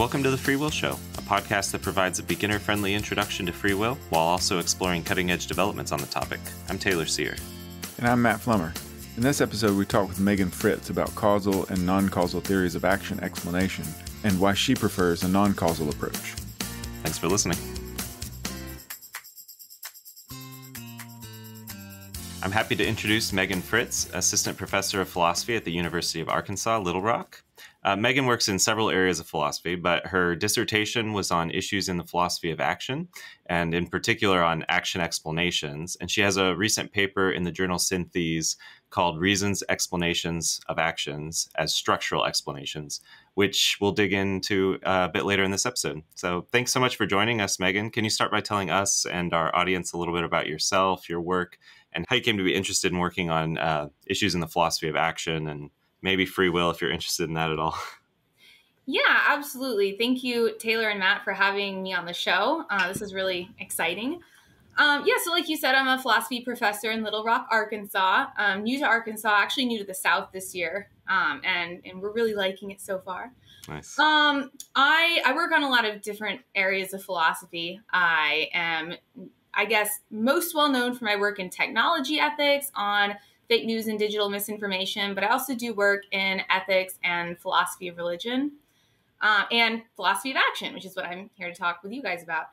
Welcome to the Free Will Show, a podcast that provides a beginner-friendly introduction to free will while also exploring cutting-edge developments on the topic. I'm Taylor Sear. And I'm Matt Flummer. In this episode, we talk with Megan Fritts about causal and non-causal theories of action explanation and why she prefers a non-causal approach. Thanks for listening. I'm happy to introduce Megan Fritts, Assistant Professor of Philosophy at the University of Arkansas, Little Rock. Megan works in several areas of philosophy, but her dissertation was on issues in the philosophy of action, and in particular on action explanations. And she has a recent paper in the journal Synthes called Reasons, Explanations of Actions as Structural Explanations, which we'll dig into a bit later in this episode. So thanks so much for joining us, Megan. Can you start by telling us and our audience a little bit about yourself, your work, and how you came to be interested in working on issues in the philosophy of action and maybe free will if you're interested in that at all? Yeah, absolutely. Thank you, Taylor and Matt, for having me on the show. This is really exciting. So like you said, I'm a philosophy professor in Little Rock, Arkansas. New to Arkansas, actually new to the South this year, and we're really liking it so far. Nice. I work on a lot of different areas of philosophy. I am, I guess, most well known for my work in technology ethics, on fake news and digital misinformation, but I also do work in ethics and philosophy of religion, and philosophy of action, which is what I'm here to talk with you guys about.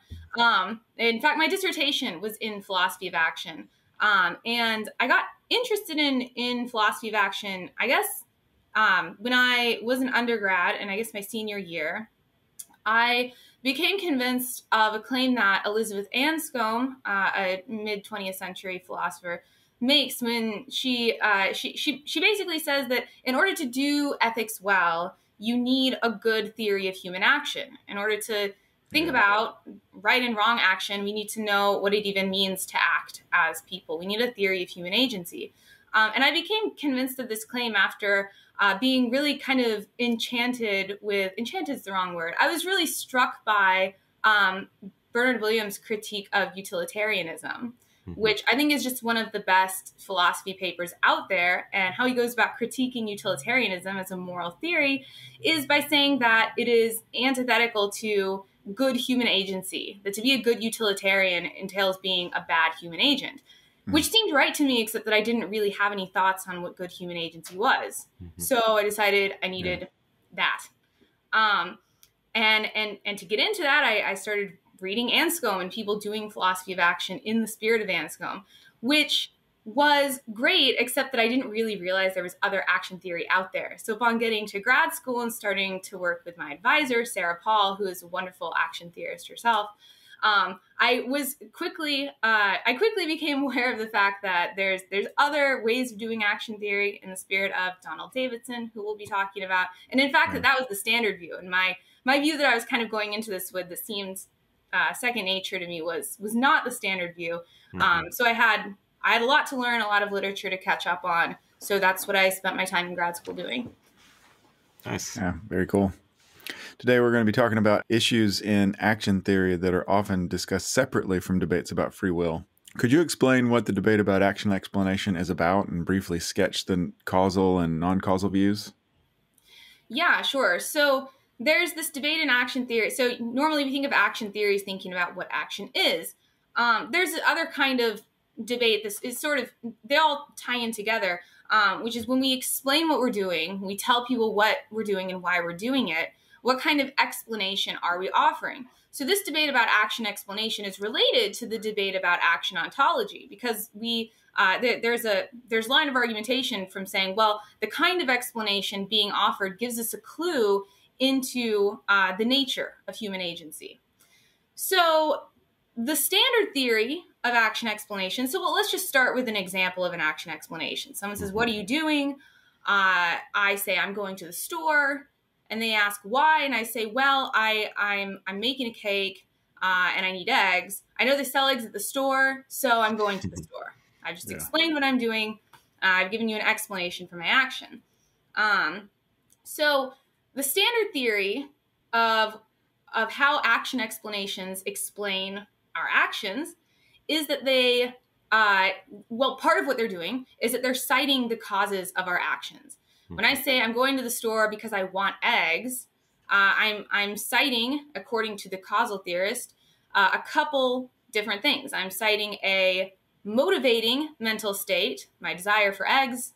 In fact, my dissertation was in philosophy of action, and I got interested in philosophy of action, I guess, when I was an undergrad, and I guess my senior year. I became convinced of a claim that Elizabeth Anscombe, a mid-20th century philosopher, makes when she basically says that in order to do ethics well, you need a good theory of human action. In order to think about right and wrong action, we need to know what it even means to act as people. We need a theory of human agency. And I became convinced of this claim after being really kind of enchanted is the wrong word. I was really struck by Bernard Williams' critique of utilitarianism, which I think is just one of the best philosophy papers out there. And how he goes about critiquing utilitarianism as a moral theory is by saying that it is antithetical to good human agency, that to be a good utilitarian entails being a bad human agent, which seemed right to me, except that I didn't really have any thoughts on what good human agency was. So I decided I needed that. And to get into that, I started reading Anscombe and people doing philosophy of action in the spirit of Anscombe, which was great, except that I didn't really realize there was other action theory out there. So upon getting to grad school and starting to work with my advisor, Sarah Paul, who is a wonderful action theorist herself, I quickly became aware of the fact that there's other ways of doing action theory in the spirit of Donald Davidson, who we'll be talking about. And in fact, that was the standard view. And my view that I was kind of going into this with that seemed second nature to me was not the standard view. So I had a lot to learn, a lot of literature to catch up on. So that's what I spent my time in grad school doing. Nice. Yeah, very cool. Today, we're going to be talking about issues in action theory that are often discussed separately from debates about free will. Could you explain what the debate about action explanation is about and briefly sketch the causal and non-causal views? Yeah, sure. So there's this debate in action theory. So normally we think of action theories thinking about what action is. There's other kind of debate. This is sort of, they all tie in together, which is when we explain what we're doing, we tell people what we're doing and why we're doing it, what kind of explanation are we offering? So this debate about action explanation is related to the debate about action ontology, because there's a line of argumentation from saying, well, the kind of explanation being offered gives us a clue into the nature of human agency. So the standard theory of action explanation, let's just start with an example of an action explanation. Someone says, what are you doing? I say, I'm going to the store. And they ask why, and I say, well, I'm making a cake, and I need eggs. I know they sell eggs at the store, so I'm going to the store. I've just explained what I'm doing. I've given you an explanation for my action. So the standard theory of how action explanations explain our actions is that they, part of what they're doing is that they're citing the causes of our actions. When I say I'm going to the store because I want eggs, I'm citing, according to the causal theorist, a couple different things. I'm citing a motivating mental state, my desire for eggs.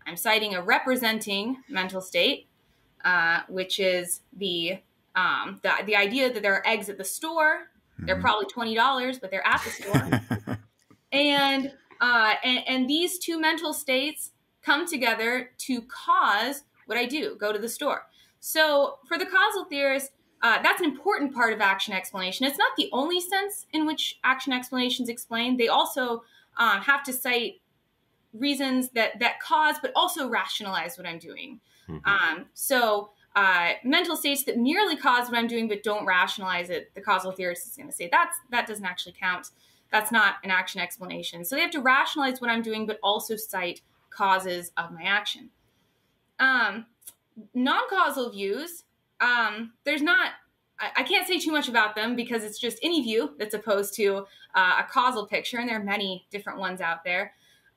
I'm citing a representing mental state, which is the idea that there are eggs at the store. They're probably $20, but they're at the store. And these two mental states come together to cause what I do, go to the store. So for the causal theorist, that's an important part of action explanation. It's not the only sense in which action explanations explain. They also have to cite reasons that cause, but also rationalize what I'm doing. So mental states that merely cause what I'm doing, but don't rationalize it, the causal theorist is going to say that doesn't actually count. That's not an action explanation. So they have to rationalize what I'm doing, but also cite causes of my action. Non-causal views, there's not, I can't say too much about them because it's just any view that's opposed to a causal picture, and there are many different ones out there.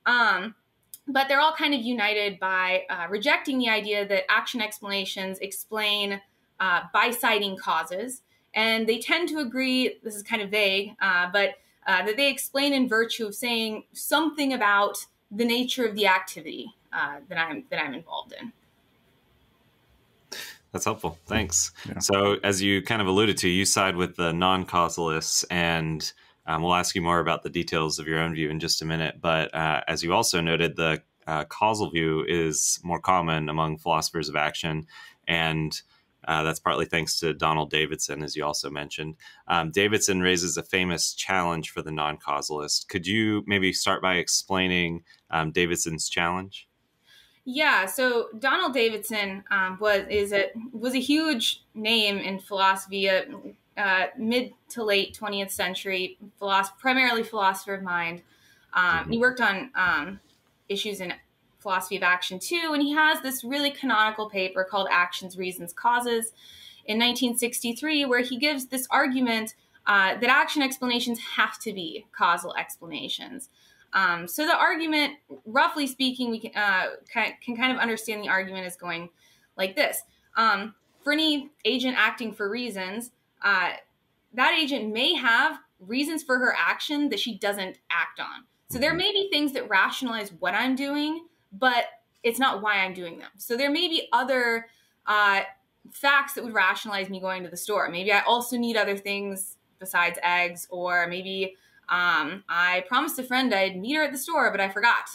But they're all kind of united by rejecting the idea that action explanations explain by citing causes. And they tend to agree, this is kind of vague, but that they explain in virtue of saying something about the nature of the activity that I'm involved in. That's helpful. Thanks. Yeah. So as you kind of alluded to, you side with the non-causalists, and we'll ask you more about the details of your own view in just a minute. But as you also noted, the causal view is more common among philosophers of action, and that's partly thanks to Donald Davidson, as you also mentioned. Davidson raises a famous challenge for the non-causalist. Could you maybe start by explaining Davidson's challenge? Yeah, so Donald Davidson was a huge name in philosophy, mid to late 20th century, primarily philosopher of mind. He worked on issues in philosophy of action too, and he has this really canonical paper called Actions, Reasons, Causes in 1963, where he gives this argument that action explanations have to be causal explanations. So the argument, roughly speaking, we can kind of understand the argument as going like this. For any agent acting for reasons, that agent may have reasons for her action that she doesn't act on. So there may be things that rationalize what I'm doing, but it's not why I'm doing them. So there may be other facts that would rationalize me going to the store. Maybe I also need other things besides eggs, or maybe I promised a friend I'd meet her at the store, but I forgot.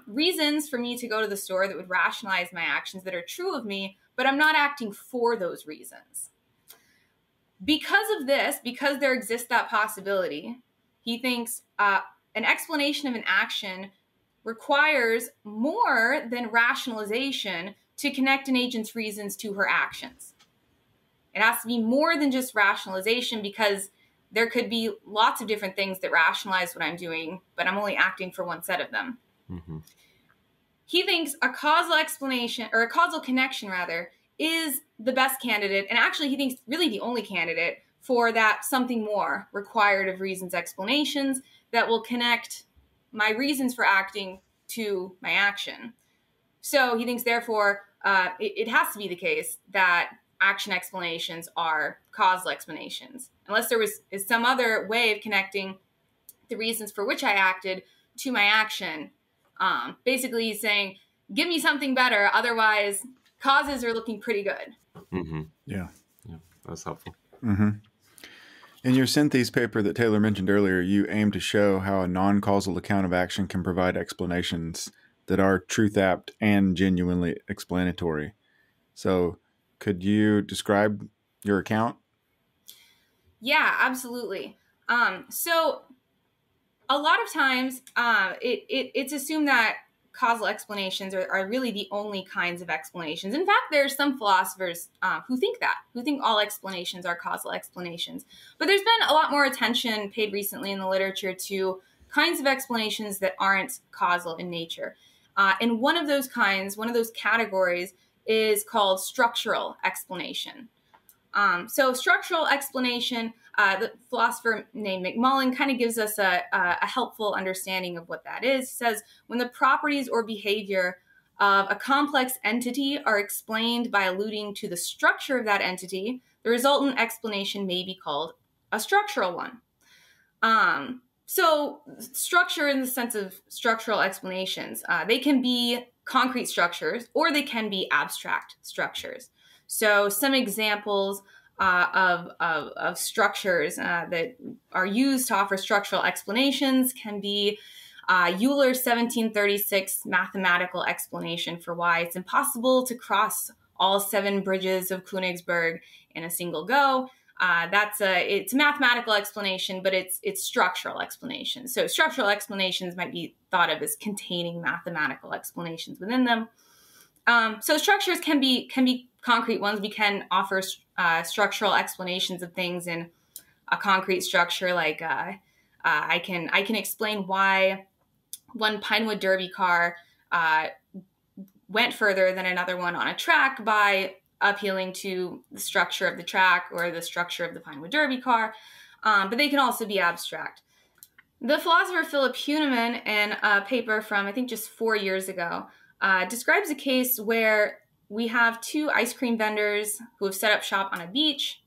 Reasons for me to go to the store that would rationalize my actions that are true of me, but I'm not acting for those reasons. Because of this, because there exists that possibility, he thinks an explanation of an action requires more than rationalization to connect an agent's reasons to her actions. It has to be more than just rationalization, because there could be lots of different things that rationalize what I'm doing, but I'm only acting for one set of them. He thinks a causal explanation, or a causal connection rather, is the best candidate, and actually he thinks really the only candidate for that something more required of reasons explanations that will connect my reasons for acting to my action. So he thinks, therefore, it has to be the case that action explanations are causal explanations, unless there is some other way of connecting the reasons for which I acted to my action. Basically, he's saying, give me something better, otherwise causes are looking pretty good. Yeah, that's helpful. In your synthese paper that Taylor mentioned earlier, you aim to show how a non-causal account of action can provide explanations that are truth-apt and genuinely explanatory. So could you describe your account? Yeah, absolutely. So a lot of times it's assumed that causal explanations are really the only kinds of explanations. In fact, there are some philosophers who think all explanations are causal explanations. But there's been a lot more attention paid recently in the literature to kinds of explanations that aren't causal in nature. And one of those categories is called structural explanation. So structural explanation, the philosopher named McMullen kind of gives us a helpful understanding of what that is. He says, when the properties or behavior of a complex entity are explained by alluding to the structure of that entity, the resultant explanation may be called a structural one. So structure in the sense of structural explanations, they can be concrete structures or they can be abstract structures. So some examples of structures that are used to offer structural explanations can be Euler's 1736 mathematical explanation for why it's impossible to cross all 7 bridges of Königsberg in a single go. It's a mathematical explanation, but it's structural explanation. So structural explanations might be thought of as containing mathematical explanations within them. So structures can be concrete ones. We can offer structural explanations of things in a concrete structure. Like I can explain why one Pinewood Derby car went further than another one on a track by appealing to the structure of the track or the structure of the Pinewood Derby car, but they can also be abstract. The philosopher Philip Huneman, in a paper from, I think, just 4 years ago, describes a case where we have 2 ice cream vendors who have set up shop on a beach,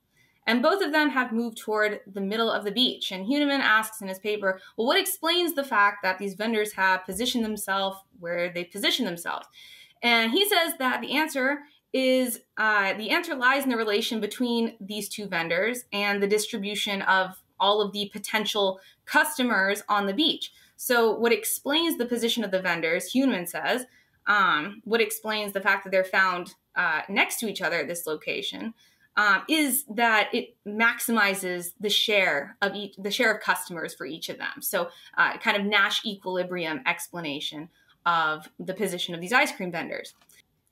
and both of them have moved toward the middle of the beach. And Huneman asks in his paper, well, what explains the fact that these vendors have positioned themselves where they position themselves? And he says that the answer lies in the relation between these 2 vendors and the distribution of all of the potential customers on the beach. So what explains the position of the vendors, Huneman says, what explains the fact that they're found next to each other at this location, is that it maximizes the share of customers for each of them. So kind of Nash equilibrium explanation of the position of these ice cream vendors.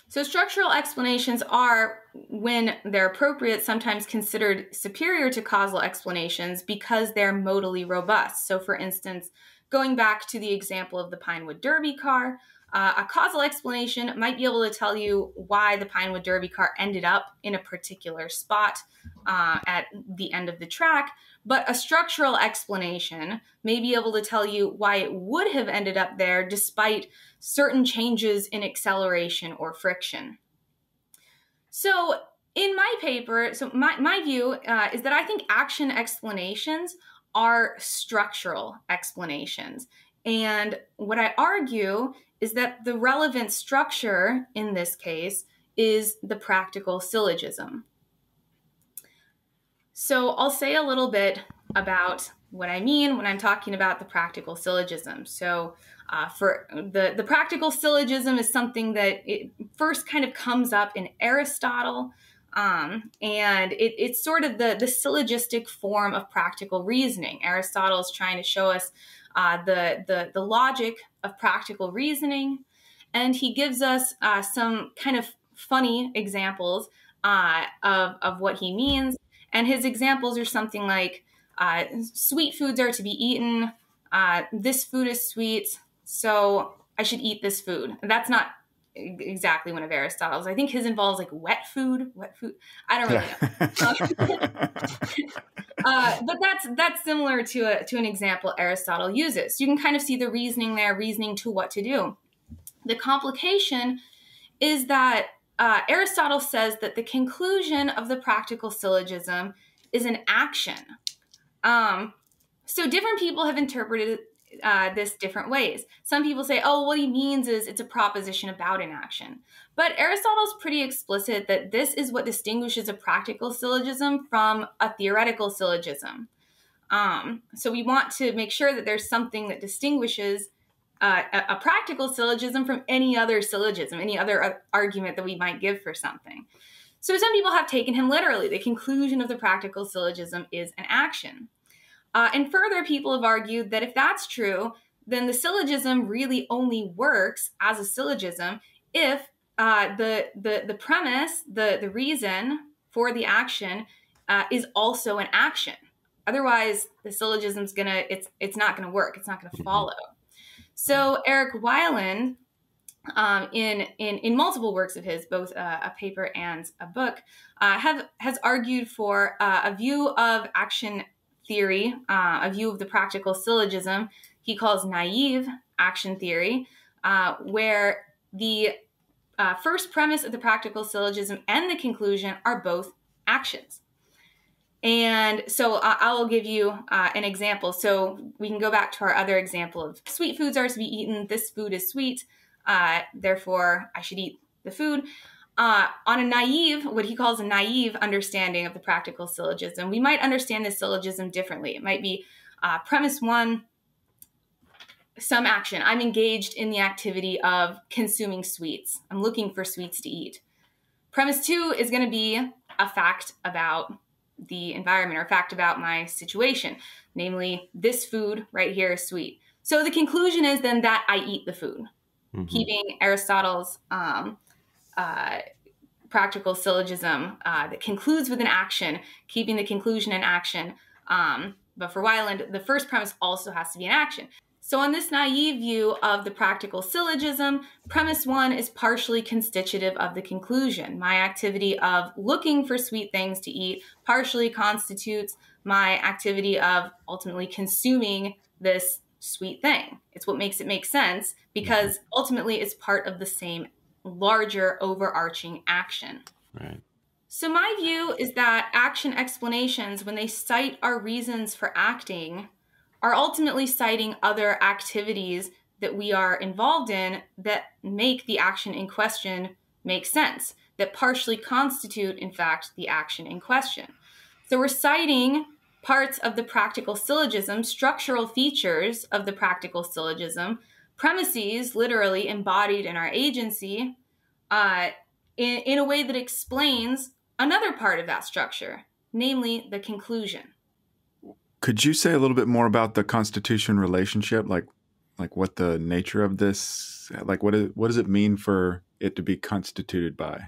So structural explanations are, when they're appropriate, sometimes considered superior to causal explanations because they're modally robust. So for instance, going back to the example of the Pinewood Derby car, a causal explanation might be able to tell you why the Pinewood Derby car ended up in a particular spot at the end of the track, but a structural explanation may be able to tell you why it would have ended up there despite certain changes in acceleration or friction. So in my paper, my view is that I think action explanations are structural explanations. And what I argue is that the relevant structure in this case is the practical syllogism. So I'll say a little bit about what I mean when I'm talking about the practical syllogism. So for the practical syllogism is something that it first kind of comes up in Aristotle, and it's sort of the syllogistic form of practical reasoning. Aristotle is trying to show us the logic of practical reasoning, and he gives us some kind of funny examples of what he means. And his examples are something like, sweet foods are to be eaten, this food is sweet, so I should eat this food. And that's not exactly one of Aristotle's. I think his involves like wet food. I don't really know. But that's similar to an example Aristotle uses. You can kind of see the reasoning there, reasoning to what to do. The complication is that Aristotle says that the conclusion of the practical syllogism is an action. So different people have interpreted this different ways. Some people say, oh, what he means is it's a proposition about an action. But Aristotle's pretty explicit that this is what distinguishes a practical syllogism from a theoretical syllogism. So we want to make sure that there's something that distinguishes a practical syllogism from any other syllogism, any other argument that we might give for something. So some people have taken him literally. The conclusion of the practical syllogism is an action. And further, people have argued that if that's true, then the syllogism really only works as a syllogism if the premise, the reason for the action is also an action. Otherwise, the syllogism's it's not gonna work. It's not gonna follow. So Eric Weiland, in multiple works of his, both a paper and a book, has argued for a view of action theory, a view of the practical syllogism he calls naive action theory, where the first premise of the practical syllogism and the conclusion are both actions. And so I will give you an example. So we can go back to our other example of sweet foods are to be eaten. This food is sweet. Therefore, I should eat the food. On a naive, what he calls a naive understanding of the practical syllogism, we might understand the syllogism differently. It might be premise one, some action. I'm engaged in the activity of consuming sweets. I'm looking for sweets to eat. Premise two is going to be a fact about the environment, or a fact about my situation. Namely, this food right here is sweet. So the conclusion is then that I eat the food. Mm-hmm. Keeping Aristotle's practical syllogism that concludes with an action, keeping the conclusion in action. But for Weiland, the first premise also has to be an action. So on this naive view of the practical syllogism, premise one is partially constitutive of the conclusion. My activity of looking for sweet things to eat partially constitutes my activity of ultimately consuming this sweet thing. It's what makes it make sense, because ultimately it's part of the same larger overarching action. Right. So my view is that action explanations, when they cite our reasons for acting, are ultimately citing other activities that we are involved in that make the action in question make sense, that partially constitute, in fact, the action in question. So we're citing parts of the practical syllogism, structural features of the practical syllogism, premises literally embodied in our agency, in a way that explains another part of that structure, namely the conclusion. Could you say a little bit more about the constitution relationship, like what the nature of this, like what does it mean for it to be constituted by?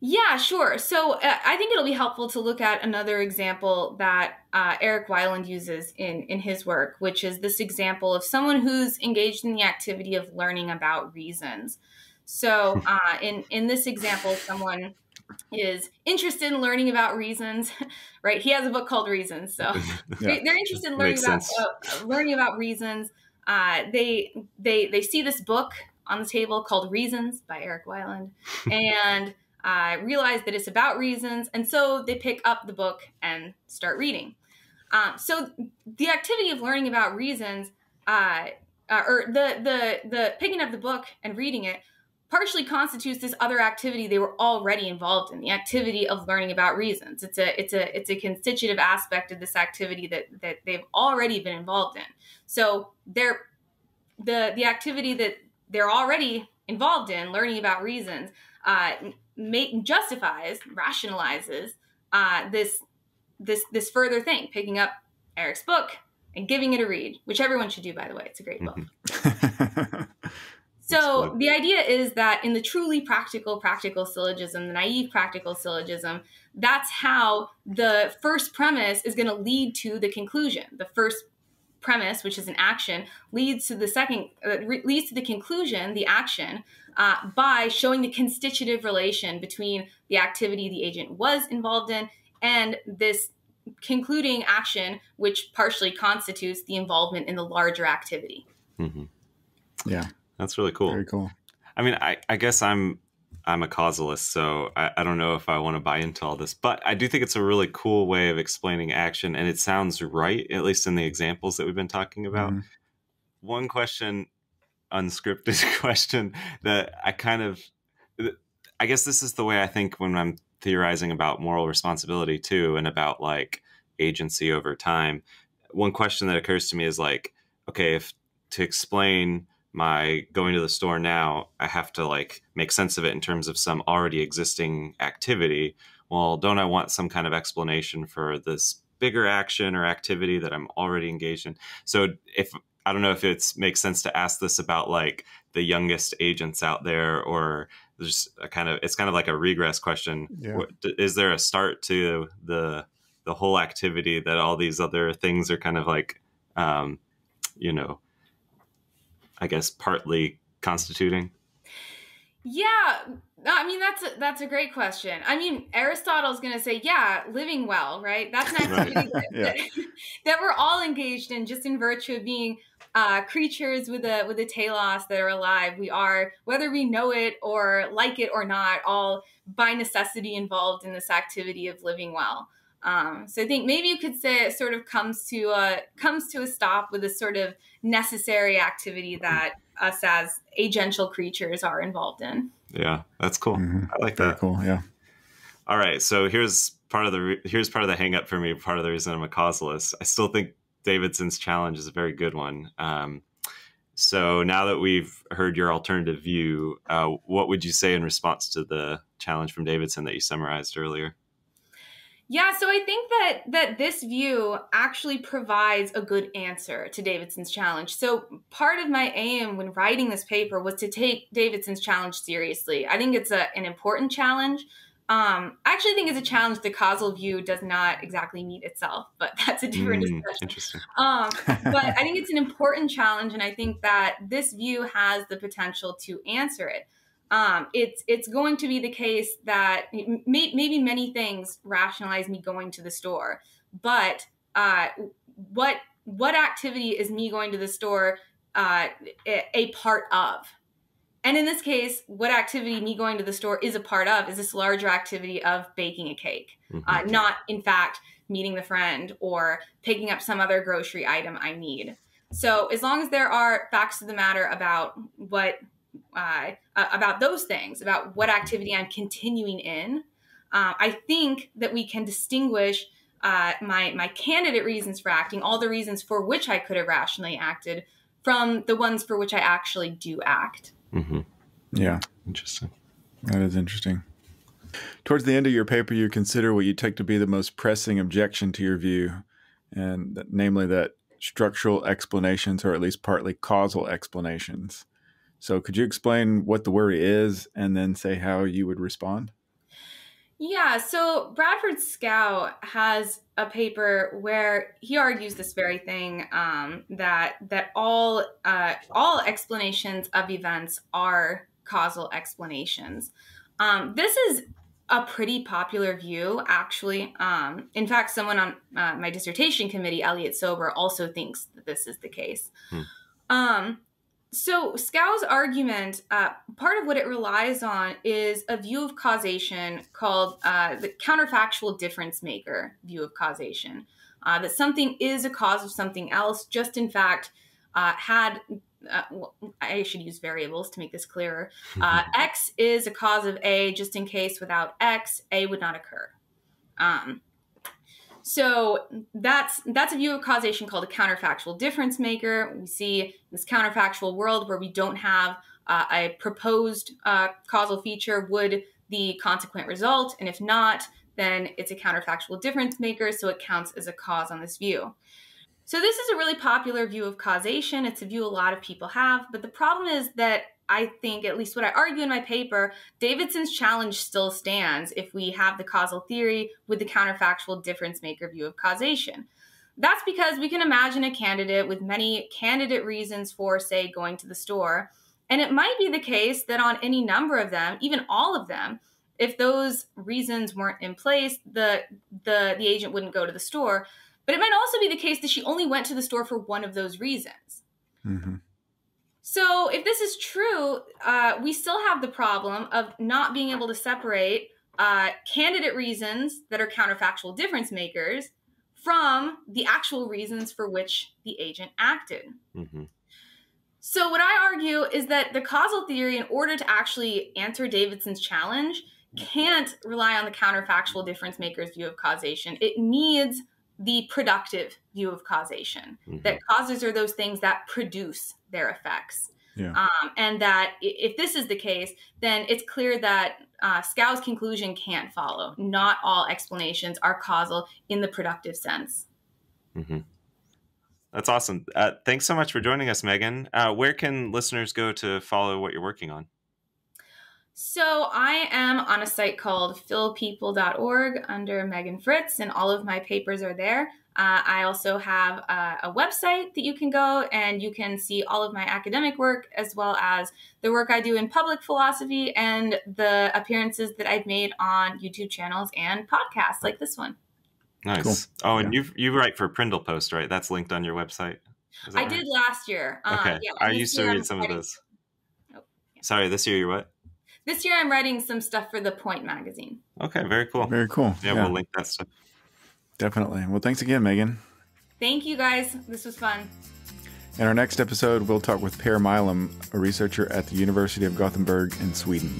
Yeah, sure. So I think it'll be helpful to look at another example that Eric Weiland uses in his work, which is this example of someone who's engaged in the activity of learning about reasons. So in this example, someone is interested in learning about reasons, right? He has a book called Reasons. So they're interested in learning about reasons. They see this book on the table called Reasons by Eric Weiland, and realize that it's about reasons. And so they pick up the book and start reading. So the activity of learning about reasons, or the picking up the book and reading it, partially constitutes this other activity they were already involved in, the activity of learning about reasons. It's a constitutive aspect of this activity that they've already been involved in. So the activity that they're already involved in, learning about reasons, justifies, rationalizes this further thing, picking up Eric's book and giving it a read, which everyone should do, by the way. It's a great book. So the idea is that in the truly practical syllogism, the naive practical syllogism, that's how the first premise is going to lead to the conclusion. The first premise, which is an action, leads to the conclusion, the action, by showing the constitutive relation between the activity the agent was involved in and this concluding action, which partially constitutes the involvement in the larger activity. Mm-hmm. Yeah. That's really cool. Very cool. I mean, I guess I'm a causalist, so I don't know if I want to buy into all this, but I do think it's a really cool way of explaining action, and it sounds right, at least in the examples that we've been talking about. Mm-hmm. One question, unscripted question, that I guess this is the way I think when I'm theorizing about moral responsibility too, and about like agency over time. One question that occurs to me is like, okay, if to explain my going to the store now, I have to like make sense of it in terms of some already existing activity. Well, don't I want some kind of explanation for this bigger action or activity that I'm already engaged in? So I don't know if it makes sense to ask this about like the youngest agents out there, or there's it's kind of like a regress question. Yeah. Is there a start to the whole activity that all these other things are kind of like, I guess partly constituting? Yeah, I mean, that's a great question. I mean, Aristotle's going to say, yeah, living well, right? That's an activity that we're all engaged in just in virtue of being creatures with a telos that are alive. We are, whether we know it or like it or not, all by necessity involved in this activity of living well. So I think maybe you could say it sort of comes to a stop with this sort of necessary activity that us as agential creatures are involved in. Yeah, that's cool. I like Very that. cool. Yeah. All right, so here's part of the hang up for me. Part of the reason I'm a causalist. I still think Davidson's challenge is a very good one. So now that we've heard your alternative view, what would you say in response to the challenge from Davidson that you summarized earlier? Yeah, so I think that this view actually provides a good answer to Davidson's challenge. So part of my aim when writing this paper was to take Davidson's challenge seriously. I think it's an important challenge. I actually think it's a challenge the causal view does not exactly meet itself, but that's a different discussion. Interesting. But I think it's an important challenge, and I think that this view has the potential to answer it. It's going to be the case that maybe many things rationalize me going to the store, but what activity is me going to the store a part of? And in this case, what activity me going to the store is a part of is this larger activity of baking a cake, not, in fact, meeting the friend or picking up some other grocery item I need. So as long as there are facts of the matter about about those things, about what activity I'm continuing in, I think that we can distinguish my candidate reasons for acting, all the reasons for which I could have rationally acted, from the ones for which I actually do act. Mm-hmm. Yeah. Interesting. That is interesting. Towards the end of your paper, you consider what you take to be the most pressing objection to your view, and namely that structural explanations, or at least partly causal explanations. So could you explain what the worry is and then say how you would respond? Yeah, so Bradford Scow has a paper where he argues this very thing, that all explanations of events are causal explanations. This is a pretty popular view, actually. In fact, someone on my dissertation committee, Elliot Sober, also thinks that this is the case. So Scow's argument, part of what it relies on is a view of causation called the counterfactual difference maker view of causation. That something is a cause of something else, just in fact I should use variables to make this clearer. X is a cause of A, just in case without X, A would not occur. So that's a view of causation called a counterfactual difference maker. We see this counterfactual world where we don't have a proposed causal feature would the consequent result, and if not, then it's a counterfactual difference maker, so it counts as a cause on this view. So this is a really popular view of causation. It's a view a lot of people have, but the problem is that I think, at least what I argue in my paper, Davidson's challenge still stands if we have the causal theory with the counterfactual difference maker view of causation. That's because we can imagine a candidate with many candidate reasons for, say, going to the store. And it might be the case that on any number of them, even all of them, if those reasons weren't in place, the agent wouldn't go to the store. But it might also be the case that she only went to the store for one of those reasons. Mm-hmm. So if this is true, we still have the problem of not being able to separate candidate reasons that are counterfactual difference makers from the actual reasons for which the agent acted. Mm-hmm. So what I argue is that the causal theory, in order to actually answer Davidson's challenge, can't rely on the counterfactual difference maker's view of causation. It needs the productive view of causation, that causes are those things that produce their effects. Yeah. And that if this is the case, then it's clear that Scow's conclusion can't follow. Not all explanations are causal in the productive sense. Mm-hmm. That's awesome. Thanks so much for joining us, Megan. Where can listeners go to follow what you're working on? So I am on a site called philpeople.org under Megan Fritts, and all of my papers are there. I also have a website that you can go and you can see all of my academic work, as well as the work I do in public philosophy and the appearances that I've made on YouTube channels and podcasts like this one. Nice. Cool. Oh, and you write for Prindle Post, right? That's linked on your website. Is that I right? did last year. Okay. Yeah, I and used to read some of those. Sorry, this year you're what? This year I'm writing some stuff for the Point magazine. Okay, very cool. Very cool. Yeah, we'll link that stuff. Definitely. Well, thanks again, Megan. Thank you, guys. This was fun. In our next episode, we'll talk with Per Milam, a researcher at the University of Gothenburg in Sweden.